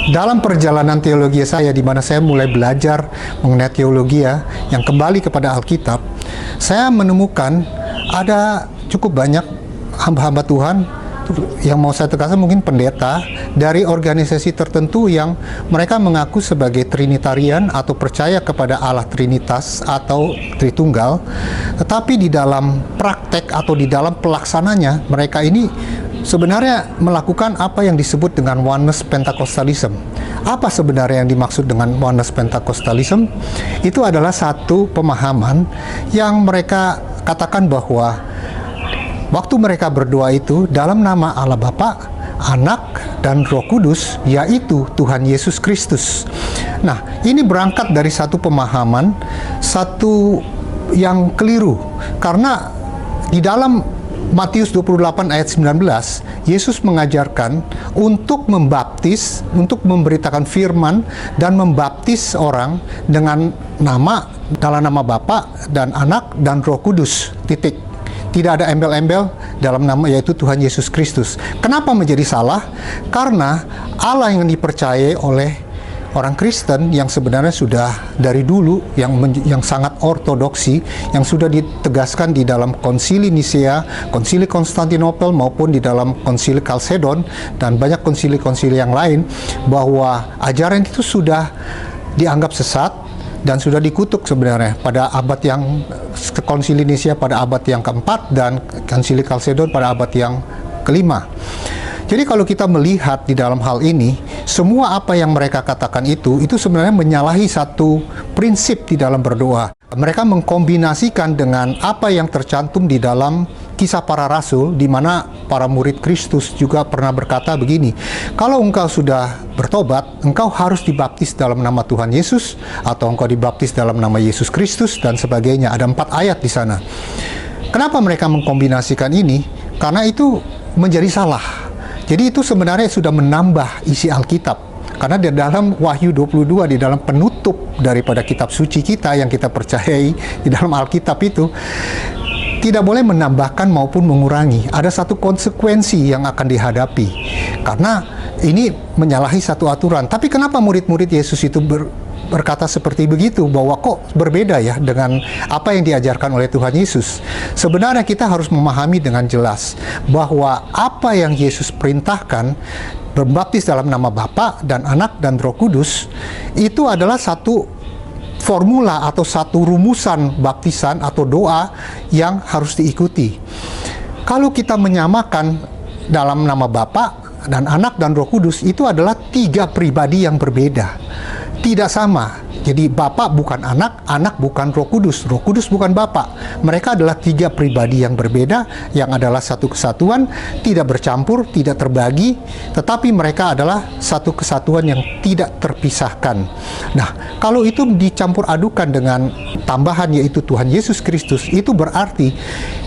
Dalam perjalanan teologi saya, di mana saya mulai belajar mengenai teologi yang kembali kepada Alkitab, saya menemukan ada cukup banyak hamba-hamba Tuhan yang mau saya tegaskan, mungkin pendeta dari organisasi tertentu yang mereka mengaku sebagai Trinitarian atau percaya kepada Allah Trinitas atau Tritunggal, tetapi di dalam praktek atau di dalam pelaksananya mereka ini sebenarnya melakukan apa yang disebut dengan oneness Pentecostalism. Apa sebenarnya yang dimaksud dengan oneness Pentecostalism? Itu adalah satu pemahaman yang mereka katakan bahwa waktu mereka berdoa itu dalam nama Allah Bapa, Anak, dan Roh Kudus, yaitu Tuhan Yesus Kristus. Nah, ini berangkat dari satu pemahaman, satu yang keliru. Karena di dalam Matius 28 ayat 19, Yesus mengajarkan untuk membaptis, untuk memberitakan firman dan membaptis orang dengan dalam nama Bapa dan Anak dan Roh Kudus. Titik. Tidak ada embel-embel dalam nama, yaitu Tuhan Yesus Kristus. Kenapa menjadi salah? Karena Allah yang dipercayai oleh orang Kristen yang sebenarnya sudah dari dulu yang sangat ortodoksi, yang sudah ditegaskan di dalam Konsili Nisea, Konsili Konstantinopel maupun di dalam Konsili Kalsedon dan banyak konsili-konsili yang lain, bahwa ajaran itu sudah dianggap sesat dan sudah dikutuk sebenarnya pada abad yang Konsili Nisea pada abad yang keempat dan Konsili Kalsedon pada abad yang kelima. Jadi kalau kita melihat di dalam hal ini, semua apa yang mereka katakan itu sebenarnya menyalahi satu prinsip di dalam berdoa. Mereka mengkombinasikan dengan apa yang tercantum di dalam Kisah Para Rasul, di mana para murid Kristus juga pernah berkata begini, kalau engkau sudah bertobat, engkau harus dibaptis dalam nama Tuhan Yesus, atau engkau dibaptis dalam nama Yesus Kristus, dan sebagainya. Ada 4 ayat di sana. Kenapa mereka mengkombinasikan ini? Karena itu menjadi salah. Jadi itu sebenarnya sudah menambah isi Alkitab. Karena di dalam Wahyu 22, di dalam penutup daripada kitab suci kita yang kita percayai di dalam Alkitab itu, tidak boleh menambahkan maupun mengurangi. Ada satu konsekuensi yang akan dihadapi. Karena ini menyalahi satu aturan. Tapi kenapa murid-murid Yesus itu berkata seperti begitu, bahwa kok berbeda ya dengan apa yang diajarkan oleh Tuhan Yesus? Sebenarnya kita harus memahami dengan jelas bahwa apa yang Yesus perintahkan, berbaptis dalam nama Bapa dan Anak dan Roh Kudus, itu adalah satu formula atau satu rumusan baptisan atau doa yang harus diikuti. Kalau kita menyamakan dalam nama Bapa dan Anak dan Roh Kudus, itu adalah 3 pribadi yang berbeda, tidak sama. Jadi Bapa bukan Anak, Anak bukan Roh Kudus bukan Bapa. Mereka adalah 3 pribadi yang berbeda, yang adalah satu kesatuan, tidak bercampur, tidak terbagi, tetapi mereka adalah satu kesatuan yang tidak terpisahkan. Nah, kalau itu dicampur adukan dengan tambahan yaitu Tuhan Yesus Kristus, itu berarti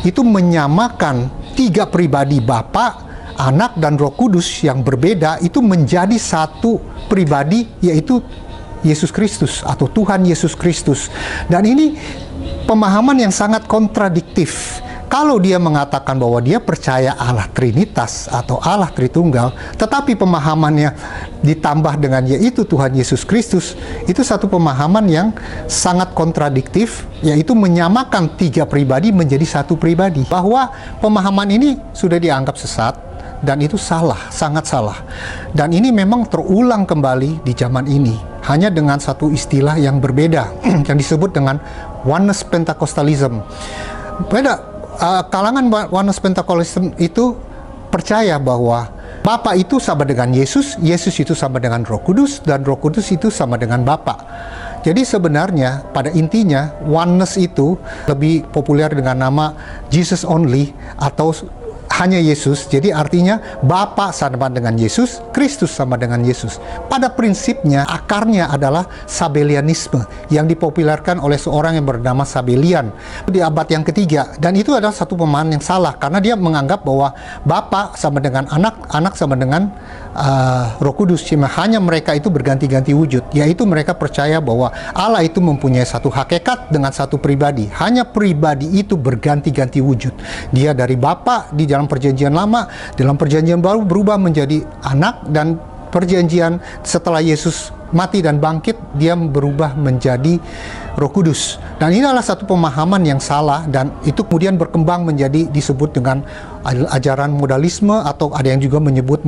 itu menyamakan 3 pribadi Bapa, Anak, dan Roh Kudus yang berbeda, itu menjadi satu pribadi yaitu Yesus Kristus atau Tuhan Yesus Kristus. Dan ini pemahaman yang sangat kontradiktif. Kalau dia mengatakan bahwa dia percaya Allah Trinitas atau Allah Tritunggal, tetapi pemahamannya ditambah dengan yaitu Tuhan Yesus Kristus, itu satu pemahaman yang sangat kontradiktif, yaitu menyamakan 3 pribadi menjadi satu pribadi. Bahwa pemahaman ini sudah dianggap sesat, dan itu salah, sangat salah. Dan ini memang terulang kembali di zaman ini, hanya dengan satu istilah yang berbeda, yang disebut dengan oneness Pentecostalism. Beda, kalangan oneness Pentecostalism itu percaya bahwa Bapa itu sama dengan Yesus, Yesus itu sama dengan Roh Kudus, dan Roh Kudus itu sama dengan Bapa. Jadi sebenarnya pada intinya oneness itu lebih populer dengan nama Jesus only atau hanya Yesus. Jadi artinya Bapa sama dengan Yesus, Kristus sama dengan Yesus. Pada prinsipnya akarnya adalah Sabellianisme yang dipopulerkan oleh seorang yang bernama Sabellian di abad yang ketiga, dan itu adalah satu pemahaman yang salah karena dia menganggap bahwa Bapa sama dengan Anak, Anak sama dengan Roh Kudus. Hanya mereka itu berganti-ganti wujud, yaitu mereka percaya bahwa Allah itu mempunyai satu hakikat dengan satu pribadi. Hanya pribadi itu berganti-ganti wujud. Dia dari Bapa di dalam perjanjian lama, dalam perjanjian baru berubah menjadi Anak, dan perjanjian setelah Yesus mati dan bangkit, dia berubah menjadi Roh Kudus. Dan ini adalah satu pemahaman yang salah, dan itu kemudian berkembang menjadi disebut dengan ajaran modalisme, atau ada yang juga menyebut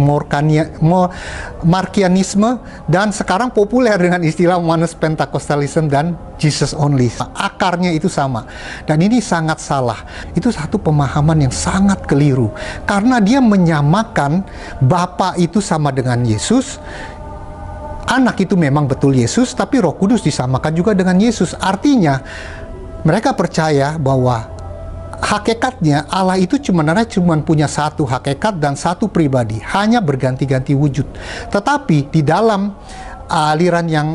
Markianisme, dan sekarang populer dengan istilah Oneness Pentecostalism dan Jesus Only. Akarnya itu sama, dan ini sangat salah. Itu satu pemahaman yang sangat keliru, karena dia menyamakan Bapa itu sama dengan Yesus, Anak itu memang betul Yesus, tapi Roh Kudus disamakan juga dengan Yesus. Artinya, mereka percaya bahwa hakikatnya Allah itu cuma punya satu hakikat dan satu pribadi, hanya berganti-ganti wujud. Tetapi di dalam aliran yang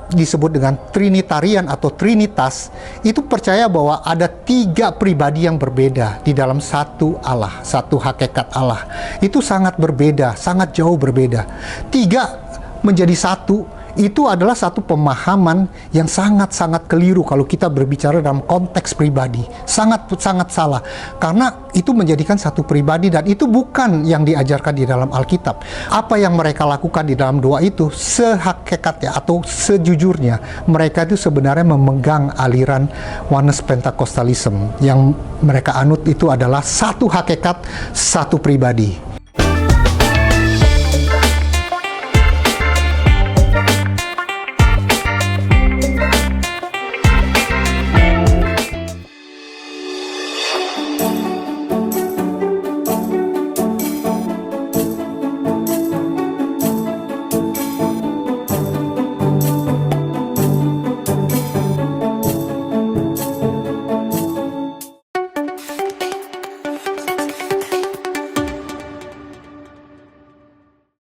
disebut dengan Trinitarian atau Trinitas, itu percaya bahwa ada 3 pribadi yang berbeda di dalam satu Allah, satu hakikat Allah. Itu sangat berbeda, sangat jauh berbeda. 3 menjadi satu, itu adalah satu pemahaman yang sangat-sangat keliru kalau kita berbicara dalam konteks pribadi. Sangat-sangat salah, karena itu menjadikan satu pribadi, dan itu bukan yang diajarkan di dalam Alkitab. Apa yang mereka lakukan di dalam doa itu, sehakikatnya atau sejujurnya, mereka itu sebenarnya memegang aliran Oneness Pentecostalism. Yang mereka anut itu adalah satu hakikat, satu pribadi.